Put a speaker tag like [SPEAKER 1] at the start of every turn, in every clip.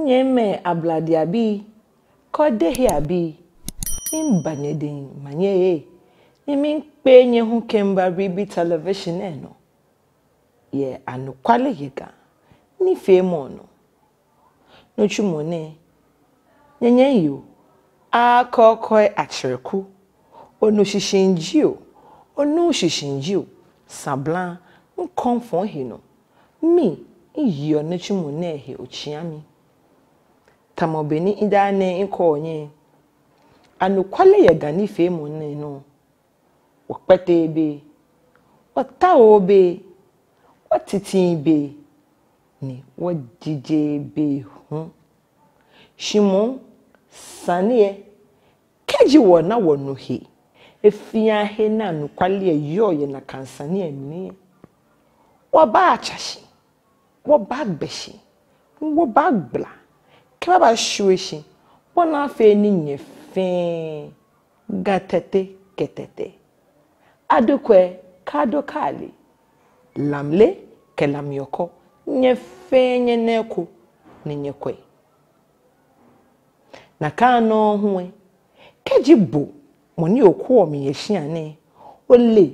[SPEAKER 1] Nyeme abladiabi kode hiabi imbanyedin manye imi penye hu kemba ribi television eno ye anukwale yega ni femo no chumone nyenye yo akokoi achreku onu shishinjio onu shishinjio sablan nkonfon hino mi iyo ne chumone he ochiami tamobeni idane inkonye anukwale yega ni femo no wakpete be watawo be watiti be ni wajije be shimo sanie keji wona wono he efia he na anukwale yoye na kansanie mi waba achashi waba agbeshi waba agbla kaba shueshi wona fe ni nyefe gatete ketete adukwe kado kali lamle ke lamyoko nyefe nyeneko ni nyekwe na kano huwe kejibu moni okuo mi yeshiane ole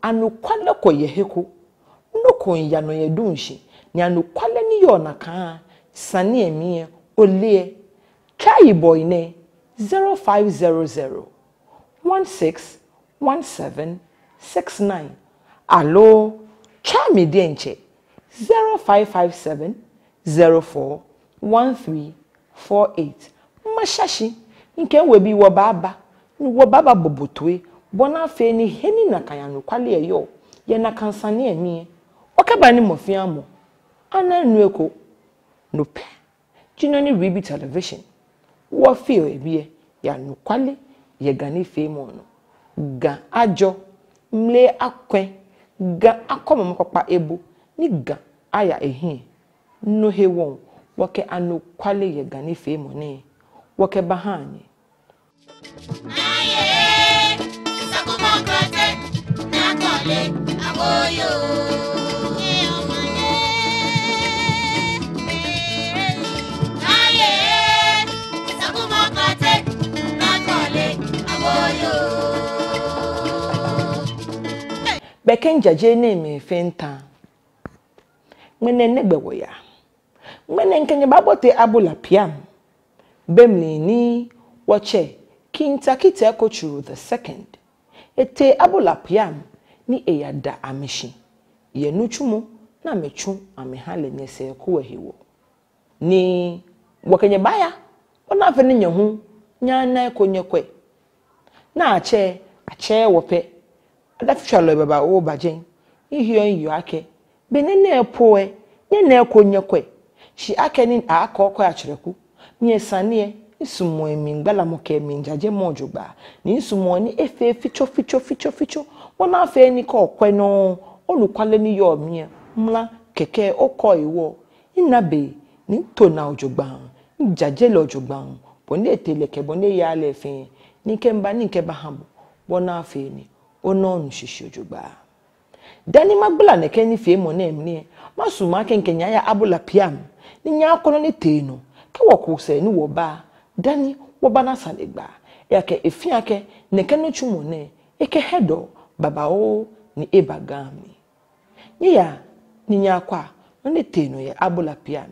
[SPEAKER 1] anukwale ko yeheko noko ya no yedunshi ni anukwale ni yo na kan sani emi ole try boy ne 0500 161769 allo chami dienche 0557 041348 mashashi nke webi wo baba bobotwe bona fe ni heni na kayanu kwale eyo ye na kansane emi okaba ni mofiamo ana nueko no pe jinoni ribi television wo feel ebie ya nu kwale ye gani femo no ga ajo mle akwen ga akomo papa ebu ni ga aya ehin no he won woke anu kwale ye gani femo ne woke bahani
[SPEAKER 2] aye sakumo krate na kole aboyo
[SPEAKER 1] Bekenja je me fenta mwene negbewo ya mwene nkenye babote Abola Piam bemli ni wache Tackie Teiko Tsuru the second ete Abola Piam ni eyada ameshi ye nuchumu na mechu amehale nese kuwe hiwo ni wakenye baya ona fene nyehu nyana konyekwe na ache wope adafishalo baba o bajen ihio nyo ake benene epoe nye na ekonyekwe shi ake ni akokọ achreku mi sanie isumo emi ngbala moke mi njaje mojugba ni isumo ni efe ficho wona afa ni ko okwe no olukwale ni yo mi mla keke oko iwo inabe ni to na ojugba njaje lo ojugba boni eteleke boni ya lefe ni kemba ni keba hamu wona afa ni ono nushishi ojugba dani magbala neke ni fie mo na emni masuma kenkenya ya Abola Piam ni nya akono ni teno ke woko se ni wo ba dani wo ba na salegba ya ke efia ke neke no chumo ne eke hedo baba o ni ebagami ni ya ni nya kwa ni teno ya Abola Piam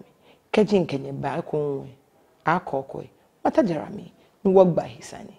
[SPEAKER 1] keji nkenye ba konwe akokoi matajarami ni wogba hisani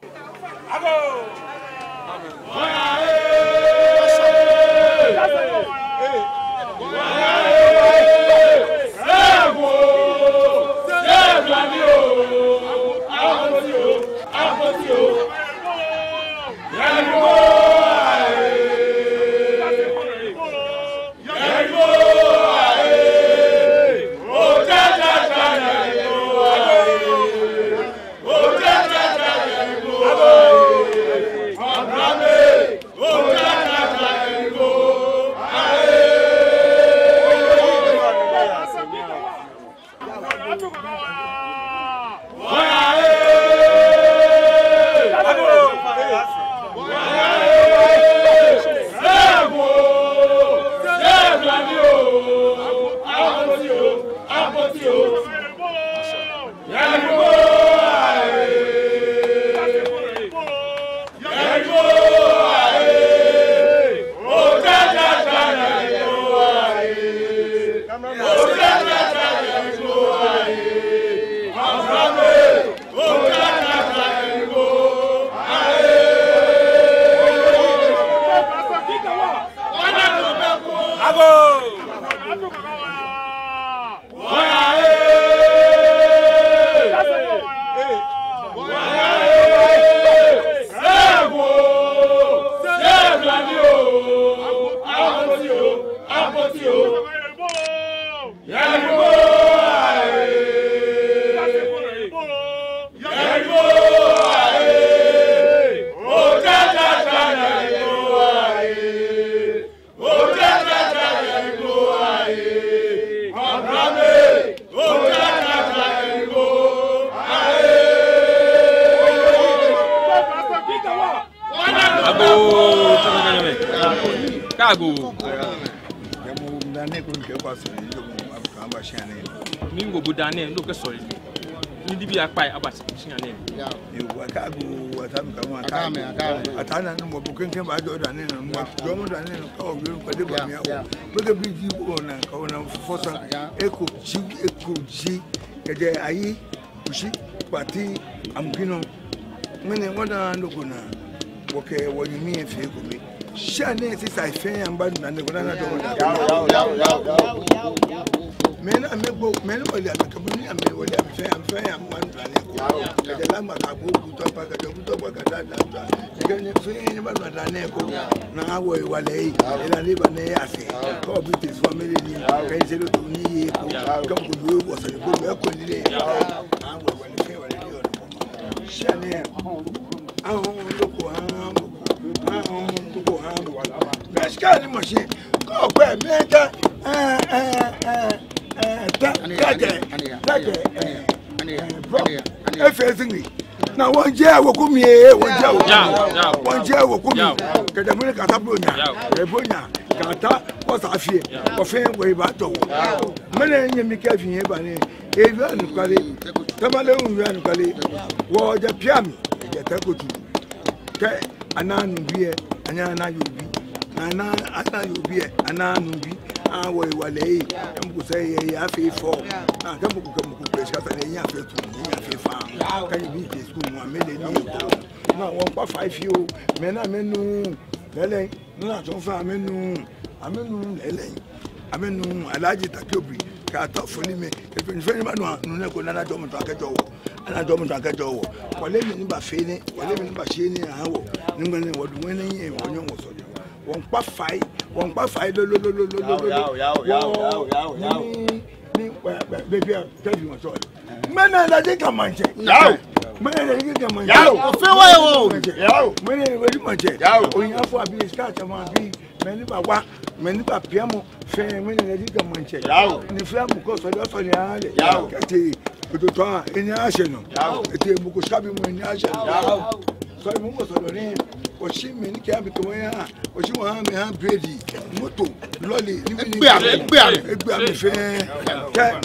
[SPEAKER 3] Kago.
[SPEAKER 4] Mingo budane look sorry. Need to be a pie about name.
[SPEAKER 3] You work out what I'm coming. I can't know what can come out of the name and what German and call you for the but a big owner for some echo, G, I, Pushi, Patti, I'm Pino. When I want to look on okay, what you mean if you could be. Shane is I fair and bad and the banana. Men I make both men or the company and men will have fair and fair and one planet. The Lama Kabu, you can say about Raneco. Now, Wale, and I live on Ayase. Call British family, Pencil to me, come to you was a good welcome today. I will Shane, I won't look. Scanning machine. Go where Mega everything. Now one year will come here, 1 year will come here. Catamunica Tabunia, Ebonia, Cata, what's I fear, or fame way back to many in the cafe here by name. Avian Kali, Tamalon Kali, war the Piam, the Takutu. Anan be Anana you be Anna you be Anan be Away Wale, and say a fee for come farm. Can you beat this school 1 million? No, 1.5 you, men are menu, Lele, not on farm menu, I mean, Lele, I mean, I like it at Kubri, cut off for me. If you very much, no, I don't talk at all. And I don't talk at all. While living in Buffini, while living in Bashini, and how, Ningman was winning in one young was on you. 1.5, 1.5, baby, I'll tell you what's all. Men I think I'm my check. No, men I think I'm my check. Men very much. When you have to be a scratch among me, many by Piamo, fair men I think I'm my check. And the flam because I lost on the island. In the arsenal, it is Mukusabi in the arsenal. So I move on the name. Or she many can be going on, or she want me have Brady, Moto, Lolly,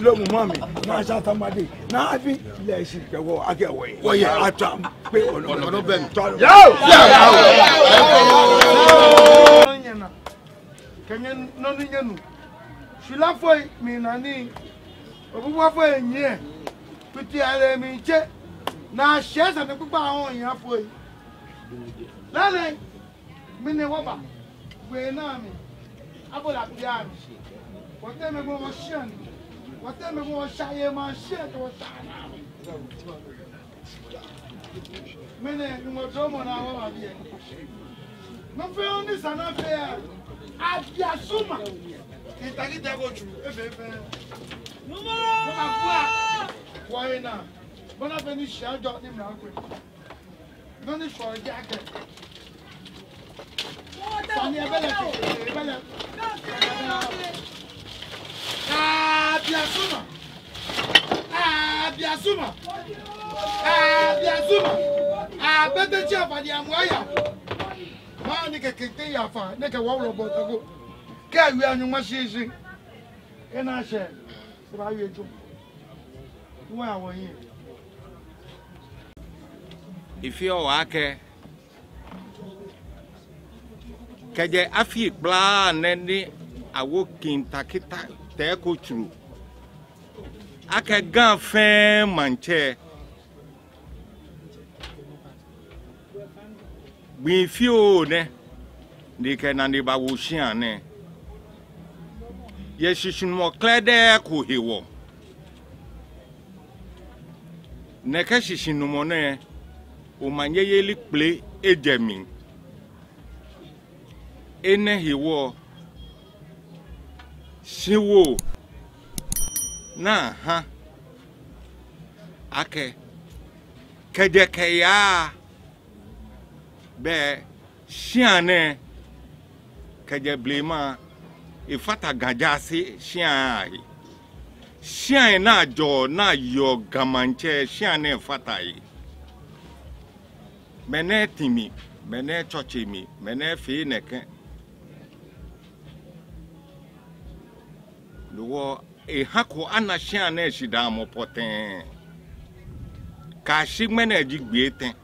[SPEAKER 3] long mommy, now somebody. Now I think let's go, I get away. Oh, yeah, I come. Pay on no Ben. Can you know? She laughed for me, Nani. What for a year? Put the enemy check. Now, shares and the people on your way. Lale, mine waba, we nami, Abola Piam. Whatever we want to whatever we want to share, man, share to us. Mine, you must come on our way. No fair on this and not fair. Abiasuma. Tackie Teiko Tsuru. Why now? When I finish, I'll drop him now. No need for a jacket. Biasuma. Better chef at the Amwaya. Manica can take your fire, make a wall about to go. Carry on your machine. And I share. So I will do. Where are you?
[SPEAKER 5] If you're wake, kaje afi bla nende awo Tackie Teiko Tsuru aka gan fen manche bi fio ne de ke na ne ba wo hia ne ye shishun mo klede ko hewo ne ka shishin mo ne o manye yeli ple ejemi ene hewo shiwo na ha ake kedeke ya be shiane keje blema ifata gajasi shiai shiai na jo na yo gamanche shiane fatai mene timi mene chochimi mene fi neke luo e hako ana shiane shidamo poten ka shigmene jigbieten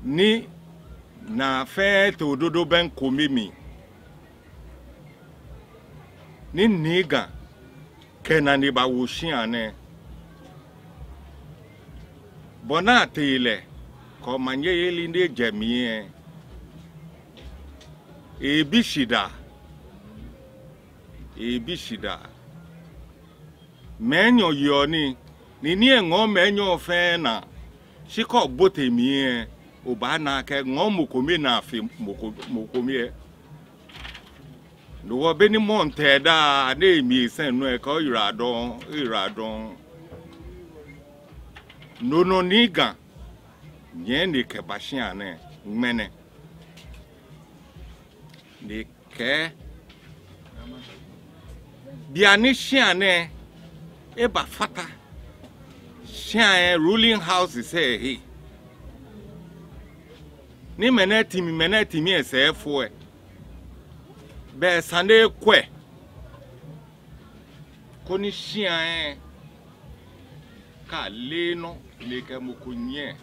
[SPEAKER 5] ni na fe to dodo ben komimi ni niga kena ni ba wushiane bona tele ko manye yeli ndi jamie ebishida menyo yoni ni engo menyo fe na shiko botemie obana ke ngomu komi na fi mokomi no beni monte da na emi sen no e ko iradon no niga yen ni ke bashian ne mene ni ke biani shiane e ba fata shian ruling house say he ni menetimi esefo e be sande kwe koni shian ka le no le ke mukunye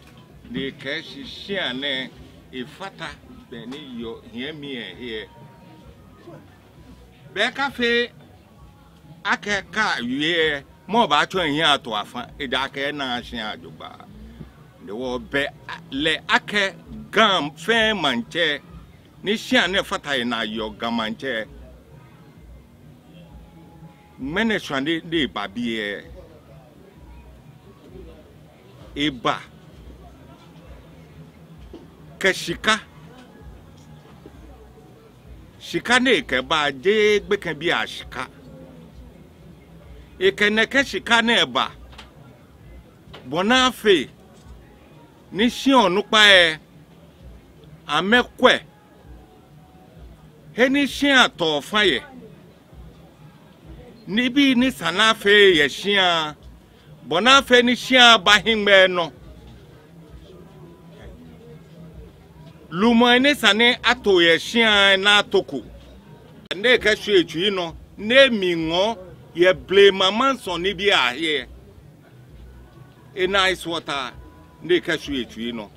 [SPEAKER 5] le ke shian e fata be ni yo hiemi e be ka fe akeka wie mo ba twa hin ato afa e da ka na shian ajoba de wo be le ake gam fe manche ni shian ne fata na yo gamanche mene swande de babie eba keshika shika ne ke ba je gbe kan bi ashika e ke ne keshika ne ba bonafe ni shion nupa e amekwe heni shian to faye ni bi ni sanafe ye shian bonafe ni shian bahingbe no lumo ni sane ato ye shian na toku ne ka hwe etwi no ne mi ngo ye ble mamanson ni bi ahie e nice water ne ka hwe etwi no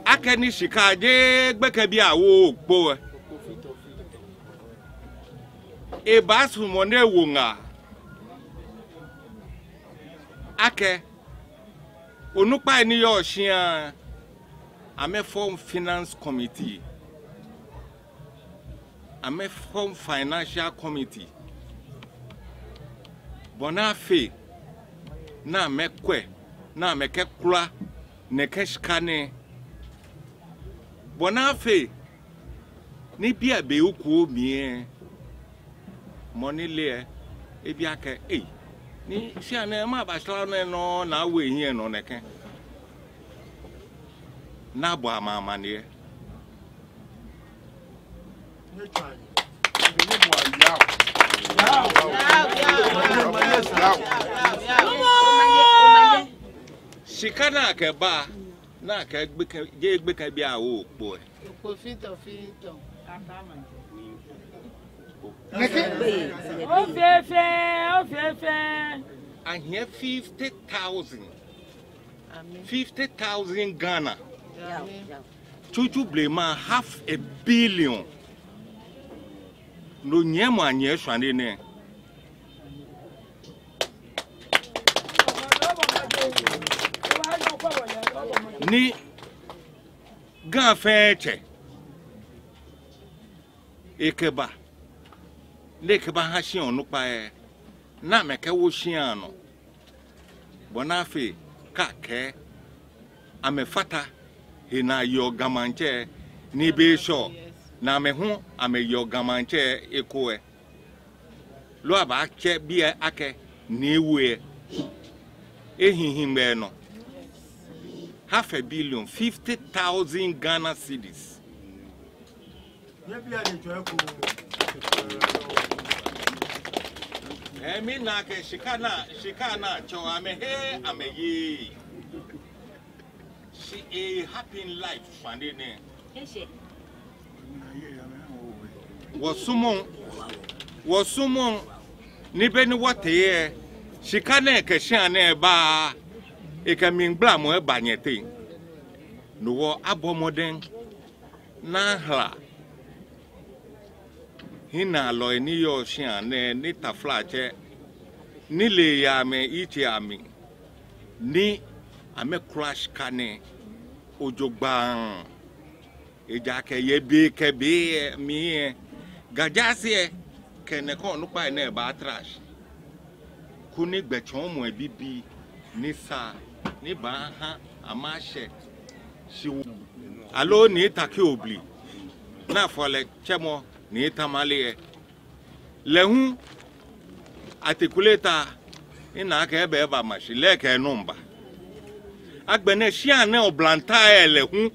[SPEAKER 5] akeni shikaje gbeke bi awo ogbo e basu mo ne wonga ake onupa ni yo hia ame form finance committee ame form financial committee bonafe na mekwe na mekekura ne keshkane bonafe ni bia be ukuo mie money le e bia ke ni sia na ma ba sala no na we hie no neke na bo amama ne shikana ke ba na ka gbe ka bi awo opo
[SPEAKER 2] fito
[SPEAKER 6] Ofefe.
[SPEAKER 5] and here 50,000 Ghana Chuchu blema $500 million. No nyema nye shwande ne. Ni gafeche ekeba lekeba hashi onukpa e na meke wo shiano bonafe kake amefata hina yo gamanche ni be sho na me hu ame yo gamanche ekoe lo aba che bi ake ni ewe ehihimbe no $500 million, 50,000 Ghana cedis. Me na ke shikana cho amehe ameye. She a happy life fandine. Wasumon ni beni wate shikana ke shane ba eka mingbla mo banyete no wo abomoden na hla hina lo ni yo shiane ni taflache ni le ya me iti ami ni ame crash kane ojogban eja ke ye bi ke bi mi gajase kene ko no pa na ba trash kuni gbechon mo bibi ni sa ni ba ha amashe si alo ni take obli na fole chemo ni tamale lehu articulator ina ka ebe ba mashi leke numba agbene shia na oblanta lehu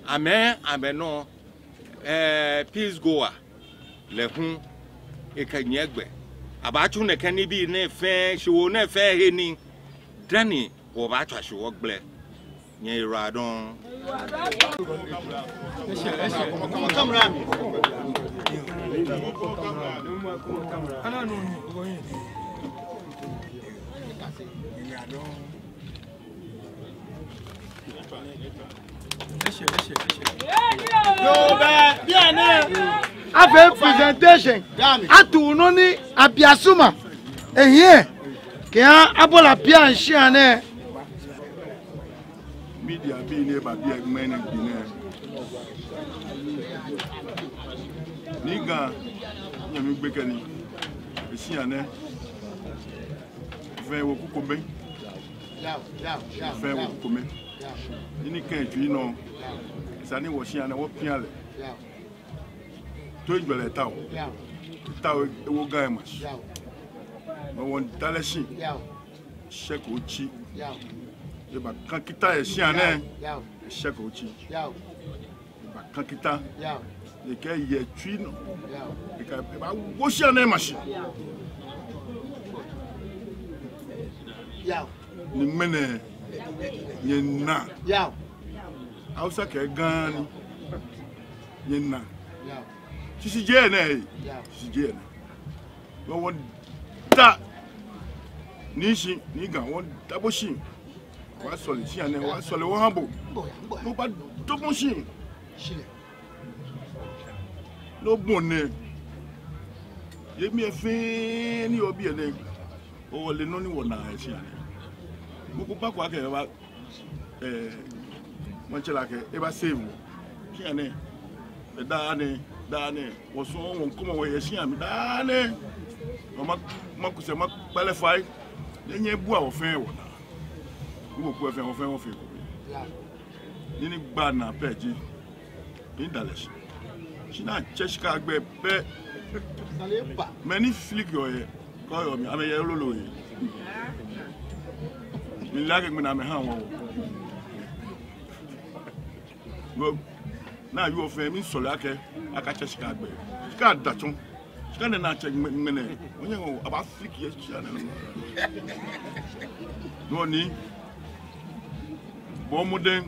[SPEAKER 5] ame no peace goer lehu ekanyegbe abachu ne kani bi ne fe shiwo ne fe he ni dani wo ba twa shiwo gble nye iradon
[SPEAKER 3] After presentation, atu noni abiasuma. Here, kaya Abola Piam shiane.
[SPEAKER 6] Media being able to be a man and dinner. Niga, Yami Bekani, a shiane. Fair will come. Fair will come. In the country, you know, Sani was shiane or piale. To enjoy a town. Tower will guy much. No one talashi. Check uchi. Eba kankita e shiane. Check uchi. Eba kankita. Ye ke ye twino. Eba wo shiane mashi. Ni mene ye na. Hausa ke gani. Ye na. She jene. She jene. No one that nishi niga one double shin. Wa soli shi ane wa soli wa hambo. No ba double shin. No bonne. Ye mi e fe ni obi ene. O le no ni wona e shi ane. Mo ko pa kwa ke ba mo chela ke e ba save. Shi ane. E Dane was so one come away, she am Dane. Makusa Balafai, then you bow fair one. You will put a fair of it. Any bad na petty in Dallas. She not Cheshka bed. Many flick your hair. Call me, I'm a yellow. You like it when I'm a hand. Well, now you are famous, so like I catch a scar. Scar Dachon. Scan not check minute. When you go about 6 years, no need. Bomodem.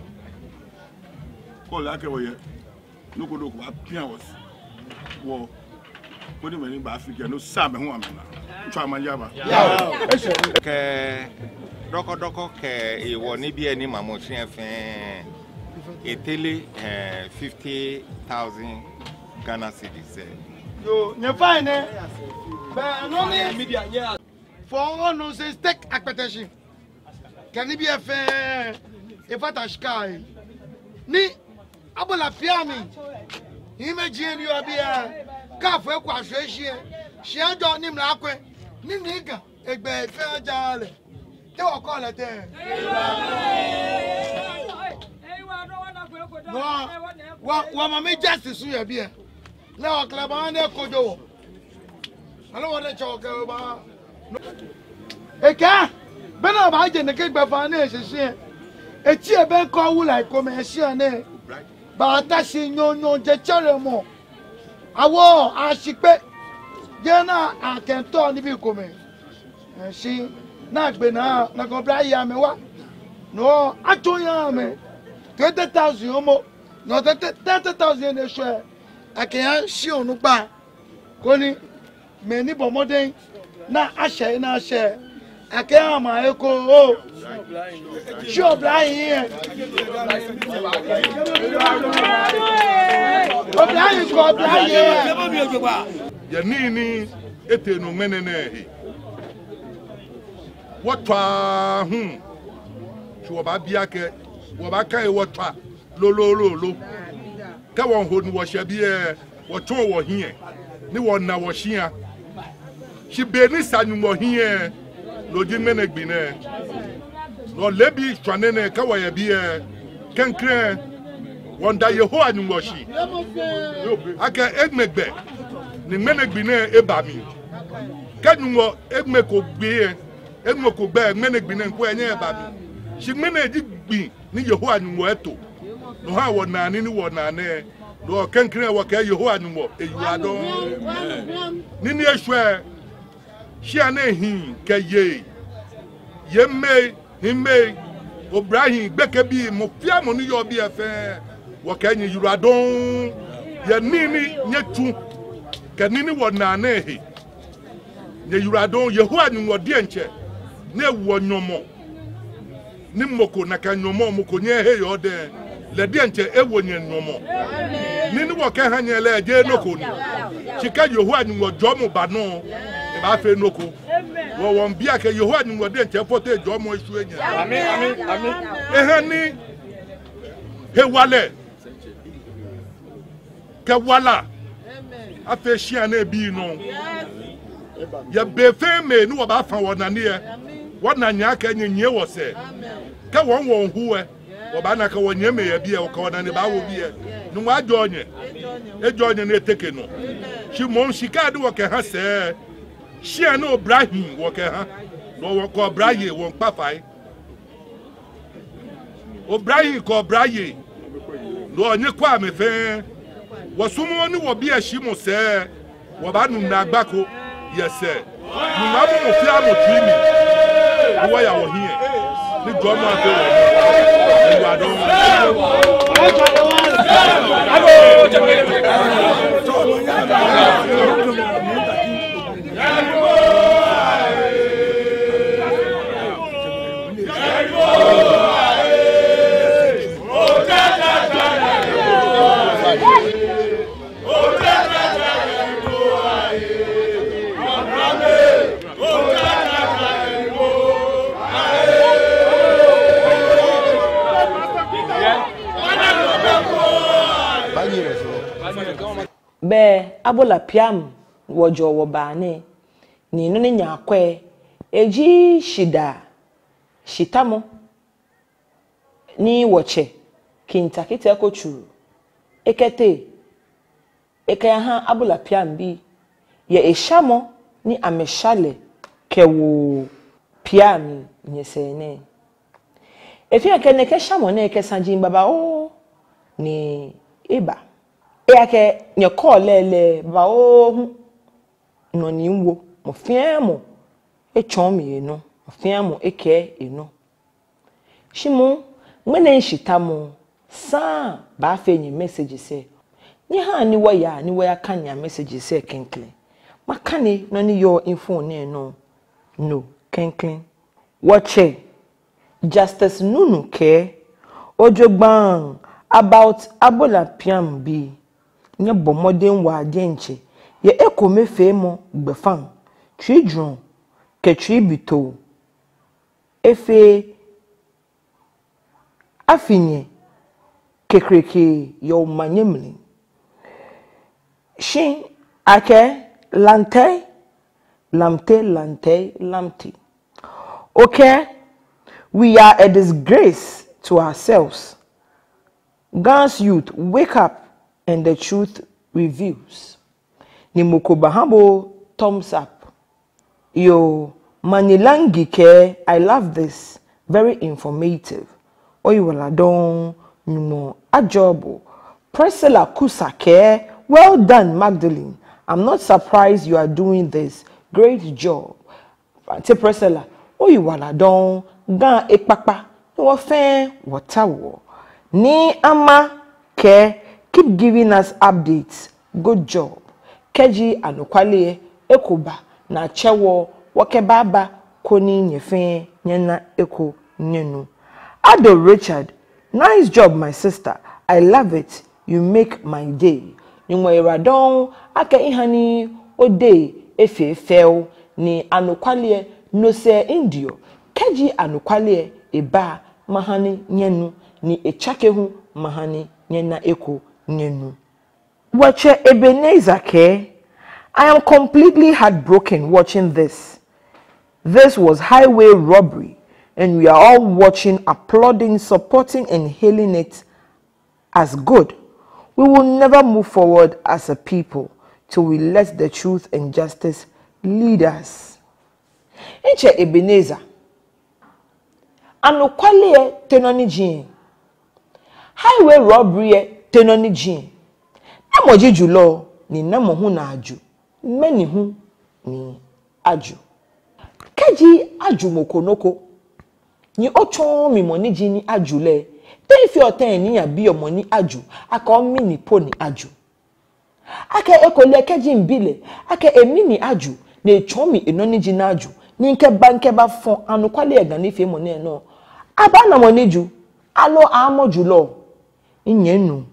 [SPEAKER 6] Call like away. No good about pianos. Well, what do you mean by Africa? No, Sam, who am I? Try my yaba.
[SPEAKER 5] doko ke e woni bi ani mamohwe fe etele 50,000 Ghana cedis.
[SPEAKER 3] Yo, you fine eh? But no media for no say stake expectation. Can it be a fair if I sky? Ni Abola Piam. Imagine you are there. Cafe quashration. She had done him like ni nigga. A bad fair jolly. They will call it there. What mammy justice you are here? Now, Clabana Kodo. I don't want to talk about. Eka, ben I didn't get by finance. A cheer bank call like commercial name. But that's no, the cheremo. I war, I she pay. Jana, I can turn if you come in. And she, not been out, not go buy yammy what? No, I told you, 20,000 homo, not 30,000 a share. I can't show no bar. Connie, many bomoding, not a share, not share. I can't my echo. Oh, sure, blind here.
[SPEAKER 6] Yanini, eteno menene. What Shuababiake, Wabaka, what lo. Come on, who was Shabia, what two were here. No one now was here. She barely sang more here. No Jimenek Bine. No Lebby, Tranene, Kawaya beer. Can clear one day your horn was she. I can egg back. The Menek Bine, Ebami. Can you more Egmeko beer? Egmoko bag, Menek Bine, where near Baby. She managed be near your horn weto. No how one nan anyone nane. No can clear what you horn more. You are done. Nini swear. She and him, Kaye. Ye may, him may. O'Brien, Beckaby, Mofia, Money, your be affair. What can you radon? Ye nini, yet two. Can anyone nane? Ye you radon, ye horn more dienche. Ne one no more. Nimoko naka no more, Mokonia, hey, or there. Le dienche, Ewonia no more. Nini waka hanya le, Jay no kuni. She can you horn more jomo bano. I feel no cool. Well, one beer can you hold more than Chapote, Jomo is doing. Amen. Ehani, Hewale, Kawala. I feel she and a be no. Ya be fame, no about one near. What Nanyaka and you was said. Come on, who or Banaka when you may be a corner and about will be. No, I join you. A join and a taken no. She won't, she can't do what can say. She and no Brahim walker, huh? No one call Braye won't papa. O Braye call Braye. No, you quite me fair. Was someone who will be a shimo, sir? Wabanu Nabako, yes, sir. You never will feel more dreaming. Why are we here? The drummer, you are
[SPEAKER 1] Be Abola Piam wojo wobane ni no nyakwe eji shitamo ni woche Tackie Teiko Tsuru ekete ha Abola Piam bi ye eshamo ni ameshale kewo Piam nyesene efi akene ke shamo na ke sanjin baba o ni eba eke nye call lele ba o no ni wo mo fiamo e chom ye no mo fiamo eke eno shimu ngene nshitamo sa ba fe nyi message se ni ha ni waya kan ya message se kenkle makane no ni your info ne no kenkle watch Justice Nunu Ke Ojogban about Abola Piam bi nye bomodin wa adenche ye ekome femo gbefan tridron ketri bito efe afinye kekreke yo manyemli shin ake lamte. Okay, we are a disgrace to ourselves. Ghanaians youth, wake up and the truth reveals. Nimoko Bahabo, thumbs up. Yo, Manilangi ke, I love this. Very informative. Oyiwaladon, Numo, Ajobo. Priscilla Kusake, well done, Magdalene. I'm not surprised you are doing this. Great job. Ante Priscilla, Oyiwaladon, Gan Ekpakpa, no fan, watawo. Ni ama ke, keep giving us updates. Good job. Keji anukwale ekoba na chewo wakebaba koni nyefe nyena eko nyenu. Ado Richard, nice job my sister. I love it. You make my day. Nyumwe radon ake ihani ode efe feo ni anukwale no se indio. Keji anukwale eba mahani nyenu ni echakehu mahani nyena eko nyenu. Wache Ebenezer Ke, I am completely heartbroken watching this. This was highway robbery and we are all watching, applauding, supporting and hailing it as good. We will never move forward as a people till we let the truth and justice lead us. Enche Ebenezer, anukwale tenoni jin. Highway robbery tenoni jin. Namoji julo ni namohu na aju. Meni hu ni aju. Keji aju mokonoko. Ni ochon mi moni jini aju le. Tefi oten ni ya bi omoni aju. Aka omi ni po ni aju. Aka ekole keji mbile. Aka emi ni aju. Ne chomi enoni jina aju. Ni nke ba fon anukwale egani fe moni eno. Aba na moni ju. Alo amo julo. Inyenu.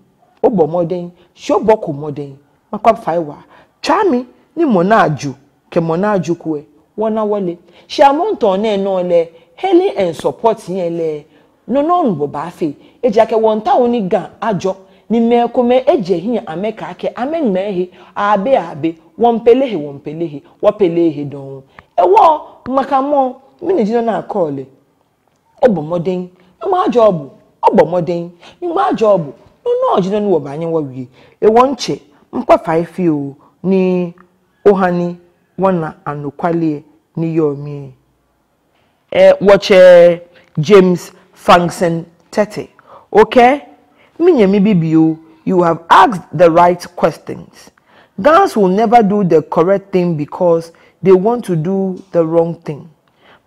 [SPEAKER 1] Obo moden. Shoboko moden. Makwa faiwa. Chami ni monaju. Ke monaju kwe. Wana wale. Shamonto ne no le. Hailing and support le. No nbo bafe. Eja ke wonta oni gan ajo. Ni me kome eje hiya ameka ake amen mehe abe wompelehe wapelehe don. Ewo makamo mini jino na akole. Obo moden. Ma jobu. Obo moden. Ma jobu. No jino ni wobanye wawie. Ewonche mpa 5 o ni ohani wana anukwale ni yomi. Wache James Function Tete. Okay? Minyemi Bibio, you have asked the right questions. Ghanaians will never do the correct thing because they want to do the wrong thing.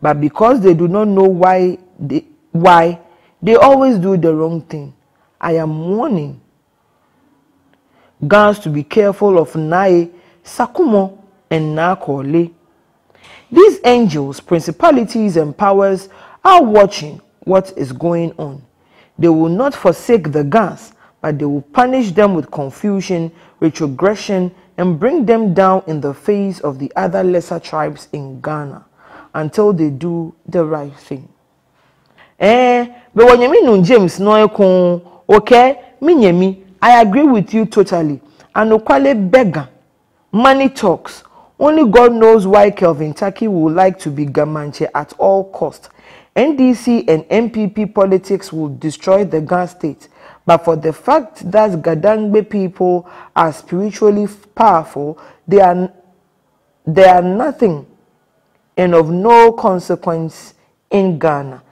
[SPEAKER 1] But because they do not know why they always do the wrong thing. I am warning Ghanaians to be careful of Nae, Sakumo, and Nakole. These angels, principalities, and powers are watching what is going on. They will not forsake the Ghanaians, but they will punish them with confusion, retrogression, and bring them down in the face of the other lesser tribes in Ghana until they do the right thing. But when you mean James no okay, Minyemi, I agree with you totally. Anukwale beggar, money talks. Only God knows why Kelvin Tackie would like to be Gamanche at all costs. NDC and MPP politics will destroy the Ghana state. But for the fact that Gadangbe people are spiritually powerful, they are nothing and of no consequence in Ghana.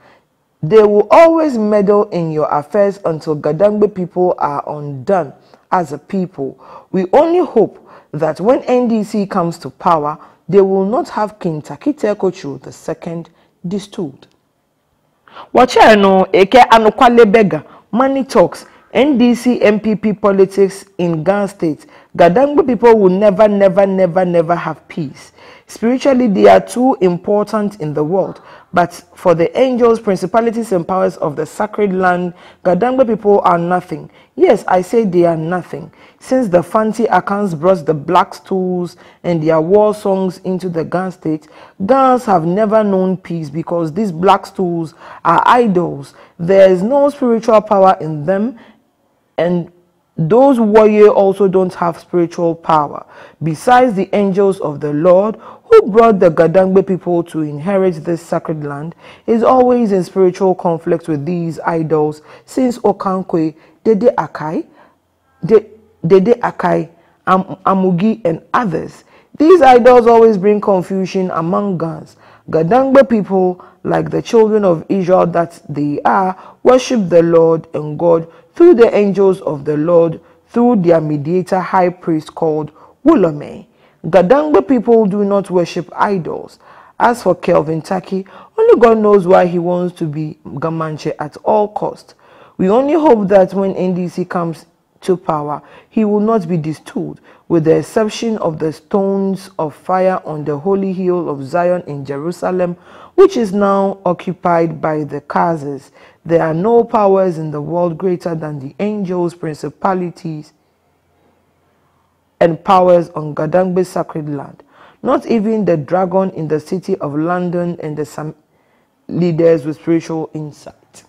[SPEAKER 1] They will always meddle in your affairs until Gadangbe people are undone as a people. We only hope that when NDC comes to power, they will not have King Tackie Teiko Tsuru II distilled. Watch no eke anukwale beggar, money talks, NDC MPP politics in Ghana state. Gadangbe people will never have peace. Spiritually, they are too important in the world, but for the angels, principalities, and powers of the sacred land, Gadangbe people are nothing. Yes, I say they are nothing. Since the Fanti Akans brought the black stools and their war songs into the Gan state, Gans have never known peace because these black stools are idols. There is no spiritual power in them, and those warriors also don't have spiritual power. Besides the angels of the Lord, who brought the Gadangbe people to inherit this sacred land, is always in spiritual conflict with these idols, since Okankwe, Dede Akai, Amugi, and others. These idols always bring confusion among Gans. Gadangbe people, like the children of Israel that they are, worship the Lord and God through the angels of the Lord, through their mediator high priest called Wulome. Gadangbe people do not worship idols. As for Kelvin Tackie, only God knows why he wants to be Gamanche at all costs. We only hope that when NDC comes to power, he will not be distilled, with the exception of the stones of fire on the holy hill of Zion in Jerusalem, which is now occupied by the Khazars. There are no powers in the world greater than the angels, principalities, and powers on Gadangbe sacred land. Not even the dragon in the city of London and the some leaders with spiritual insight.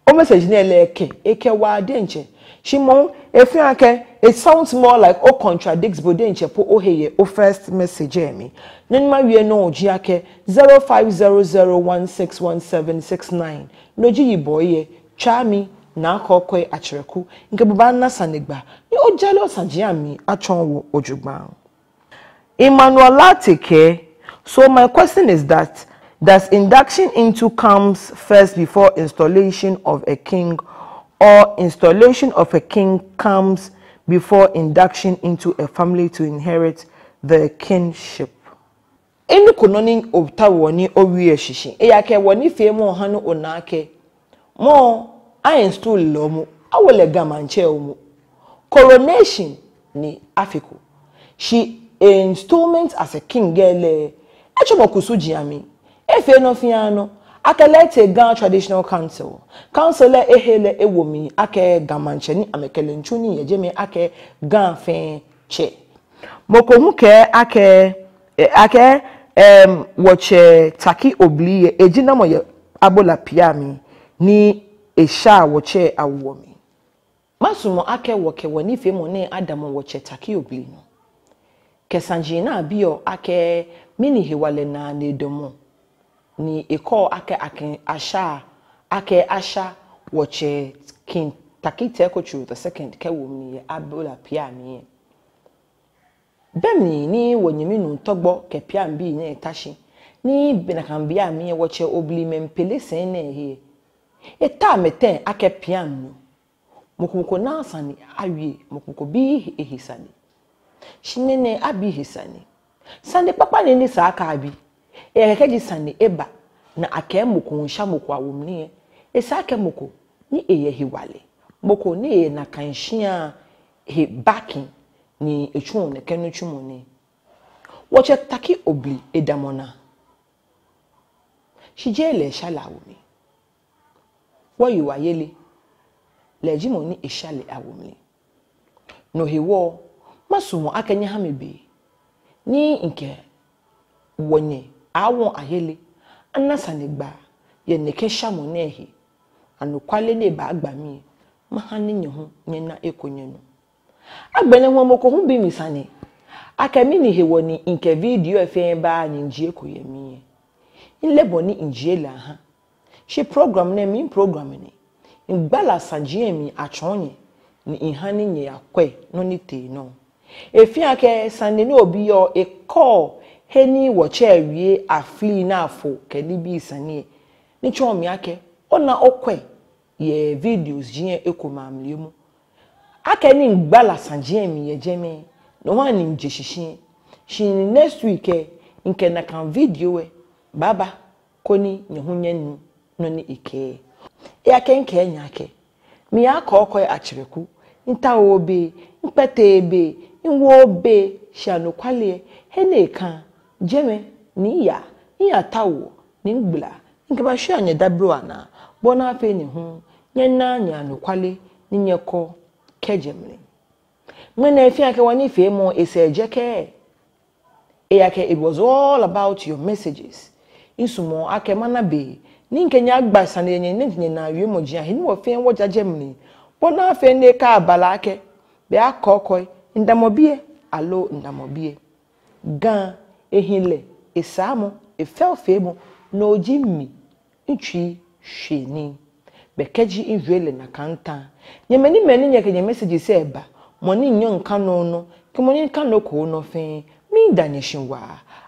[SPEAKER 1] O message eke wa denche. Shimon, it sounds more like o contradicts bodenche po oheye o first message me. Nenma wie no ojiake 0500161769. Noji yiboye chami na akokwe achireku nke baba na sanigba. Ni o jalo sanjiami achonwo ojugban. Emmanuel Lateke. So my question is that, does induction into comes first before installation of a king, or installation of a king comes before induction into a family to inherit the kingship? Enu kononi obta woni owie shishi. Eyake woni fe mo hanu onake. Mo I install lomu awole gamanche omu. Coronation ni Afiko. She installment as a king gele. Echomokusu jiami. Efe no fiano. Akelete Gan Traditional Council. Councilor ehele ewomi ake gamanche ni amekele nchuni yejeme ake gan fen che. Moko muke ake wache taki obliye ejina moye Abola Piam ni esha wache awomi. Masumo ake woke woni fe mo ne Adam wache taki obli no. Kesanjina bio ake mini hiwale na nedomo. Ni eko ake asha wache king Tackie Teiko Tsuru the second ke womi Abola Piam. Bemni ni wonyiminu togbo ke Piam bi ne tashi. Ni benakambia mi wache obli mempele sene he. Eta meten ake Piam no. Mokumko na sani awie mokumko bi ehisani. Shimene abi hisani. Sande papa ni sa aka abi. Ekeji sande eba na ake moko nsha moko awomni esa ake moko ni eye hiwale. Moko ni na kanhia he backing ni etwon ne kanu twumo ni. Wache Tackie obli edamona. Shijele shala awomi. Wayu wayele lejimo ni ishale awomli. No hewo masumo akanya hamebe ni nke wonye awon ahele anasanegba ye neke shamo nehi anukwale ne ba agba mi mahani nyehu nyena ekonye no agbene ho moko hu bi misane akami ni hewo ni nke video efe ba ni njie koyemi inlebo ni njie la ha she program na mi program ni ngbala sajie mi achonye ni ihani nye yakwe no ni te no efi ake sande no obi yo e call heni wache awie afli na afo kedi bi sane ni chomi ake ona okwe ye videos jie ekomamle mu ake ni ngbala sajie mi ye jeme no wan ni njeshishi shi next week nke na kan video we baba koni nyehunye nu no ni ike ya kenke nyake mi akọ achireku nta obe mpete ebe nwo obe shanu kwale heneka jeme ni ya tawo ni ngbla nke ba hwe anya dabro ana bona ape ni ho nyena anya no kwale ni nyeko kejemle mwena efi ake wani fe mo esejeke eyake it was all about your messages insumo ake mana be ni nkenya agbasa na yenye ne na awie moji ahe ni wo fe wo jajemle bona ape ne ka abala ake be akokoi ndamobie alo ndamobie gan ehile esamo efelfemo na ojimmi ntwi hweni bekeji inwele na kanta nyemani meni nyeke message se eba moni nyo nka no ke moni nka no ko no fe mi danishinwa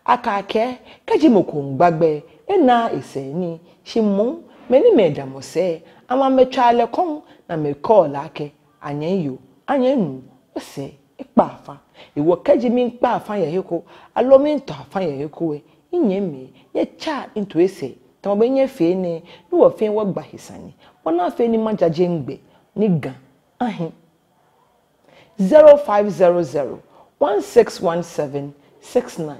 [SPEAKER 1] akake kaji moko ngbagbe ena eseni shimu meni medamo se ama metwale kon na me call ake anyenyo anyenu ose ikpafa iwo kaji mi ikpafa ye heko alo mi nto afa ye heko we inyeme ye cha into ese to be nye fe ne ni wo fe wo gba hisani wona fe ni majaje ngbe ni gan ahin 0500 161769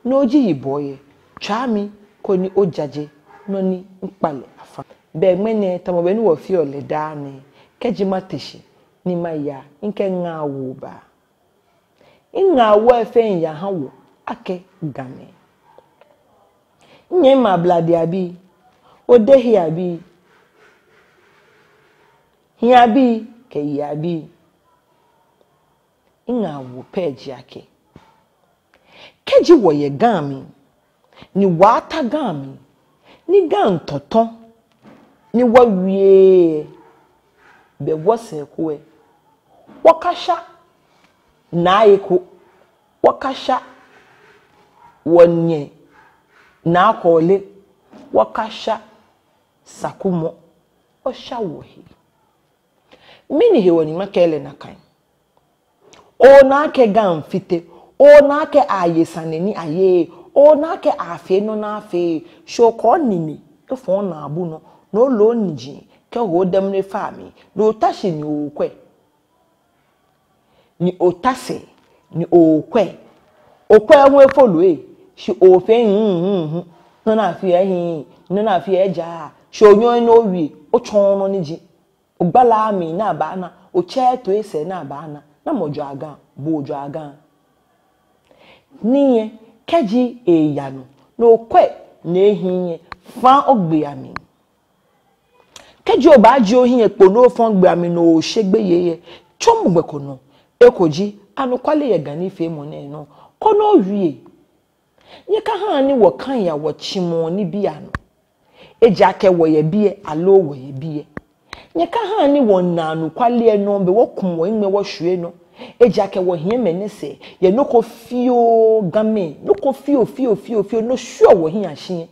[SPEAKER 1] noji yiboye chami ko ni ojaje no ni npale afa be gbene to be ni wo fe ole da ni keji mateshi ni maya nke ngawo ba ngawo efe ya hawo ake game nye ma bladi abi odehi abi hiabi ke yabi ngawo page yake keji woye gami ni wata gami ni gan toton ni wawie be wose koe wakasha na eko wakasha wonye na akole wakasha sakumo osha wohi mini he woni makele na kan o na ke gan fite o na ke ayesaneni aye o na ke afe no na afe shoko nini efo na abu no no lo niji ke ho dem ne fami no tashi ni okwe ni otase ni okwe ho efolu e shi ofe no na afi ehin no na afi eja shonyo no wi o chon no niji ogbala ami na ba na o che to ese na ba na mojo aga bojo aga niye keji eyanu no kwe na ehinye fa ogbe ami keji obaji ohin epo no fon gbe ami no segbe yeye chomugbe kono ekoji anu kwale ye gani fe mo ne no kono wie nye ka ha ni wo kan ya wo chimo ni bia no eja ke wo ye bie alo wo ye bie nye ka ha ni wo nanu kwale no be wo kum wo nme wo hwe no eja ke wo hie menese ye no ko fio game no ko fio no hwe wo hie ahye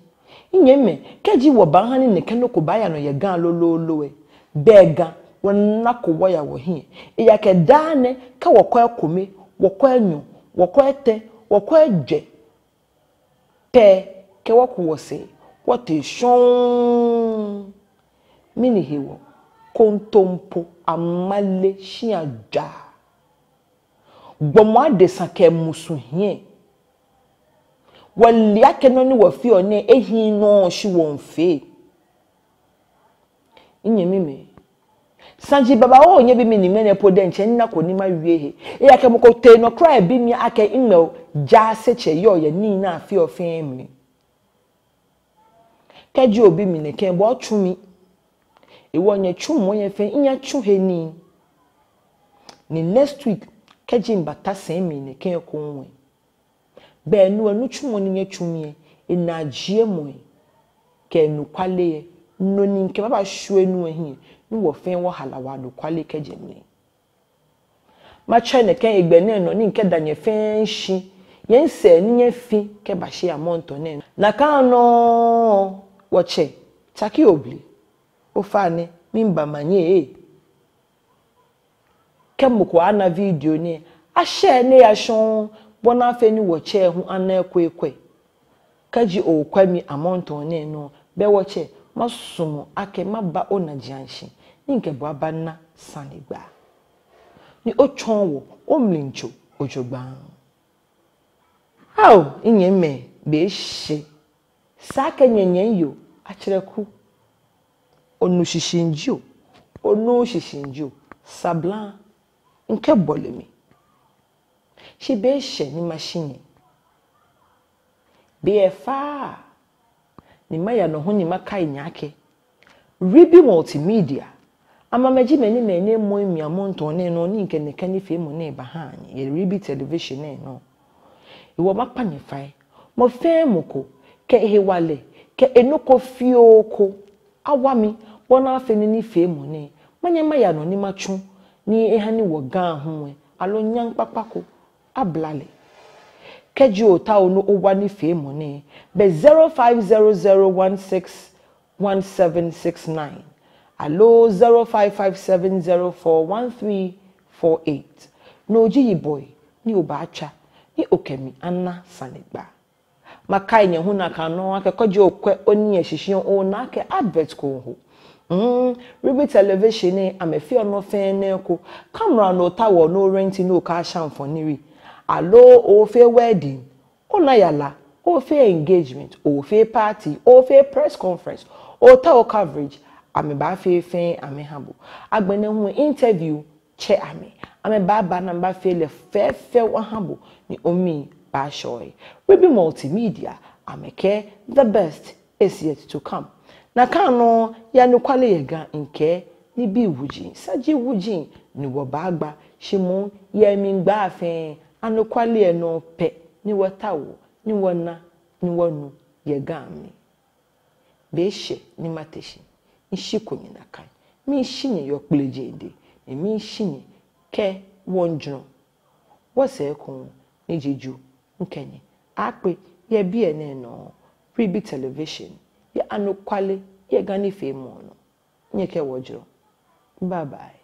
[SPEAKER 1] nyeme keji wo ba ha ni ne ke no ko ba ya no ye gan lololo e bega wona ko wo ya wo hie eya ke dane ka wo kwa kome wo kwa anyu wo kwa ete wo kwa dwe pe ke wo ko wo se what is shon mini hewo kontompo amale shiaja gbomo adesa ke musuhie wali ake no ni wo fi one ehin no shi won fe nyemi me sanji baba o nye bi mi ni mene po de nche nna ko ni ma wie he e ake mo ko te no cry bi mi ake inno ja seche yo ye ni na afi ofin mi keji obi mi ne ken bo twumi e wonye twum wonye fe nya twu he ni next week keji mbata sen mi ne ken ko nwe be nu anu twum ni nya twumie e na gie mo ke nu kwale no ni nke baba hwe nu ehi ni wo fe wo halawa no kwale keje mi ma che ne ken egbe ne no ni nke danye fe nshi yen se ni nya fi ke ba hye amonto ne na kan no woche taki obli ofane mimba manye kemuko ana video ni a share ne ya shon bona fe ni woche hu ana ekwekwe kaji o kwami amonto ne no be woche masumo ake maba ona jianshi ninke bo abanna sanigba ni ochonwo omlincho ojogban How inye me be she saka nyenyen yo achereku onu shishinju onu shishinju sablan nke bolemi she be she ni machine be fa ni maya no ho ni makai nyake ribi multimedia ama meji meni meni mo miamo ntone no ni nke ne kani fe mu ne ba ha ye ribi television ne no iwo makpanye fai mo fe muko ke hewale ke enoko fioko awami bona afe ni fe mu ne manye maya no ni machu ni ehani wo gan ho alo nyan papako ablale keji ota onu owa ni fe mu ne be 0500161769 alo 0557041348 no ji boy ni obacha ni okemi anna sanigba makai nye hu na kanu akekoje okwe oni ehihie o na ke advert ko ho ribi television ni amefi ono fen ne ko camera no tawo no rent no ka shamfoniri alo o fe wedding ona yala o fe engagement o fe party o fe press conference o tawo coverage ame ba fe fen ame habo agbene hu interview che ame ba na ba fe le fe wa habo ni omi ba shoy ribi multimedia ameke the best is yet to come na kanu ya no kwale yega nke ni bi wuji saji wuji ni wo ba gba shimu ye mi gba afen anu kwale no pe ni watawo ni wona ni wonu yega mi be she ni mateshi nshikonya na kan mi shinye yo plejede mi shinye ke wonjro wo se kun ni jeju nkenye akpe ye bi ene no ribi television ye anu kwale ye gani fe mo no nye ke wojro bye bye.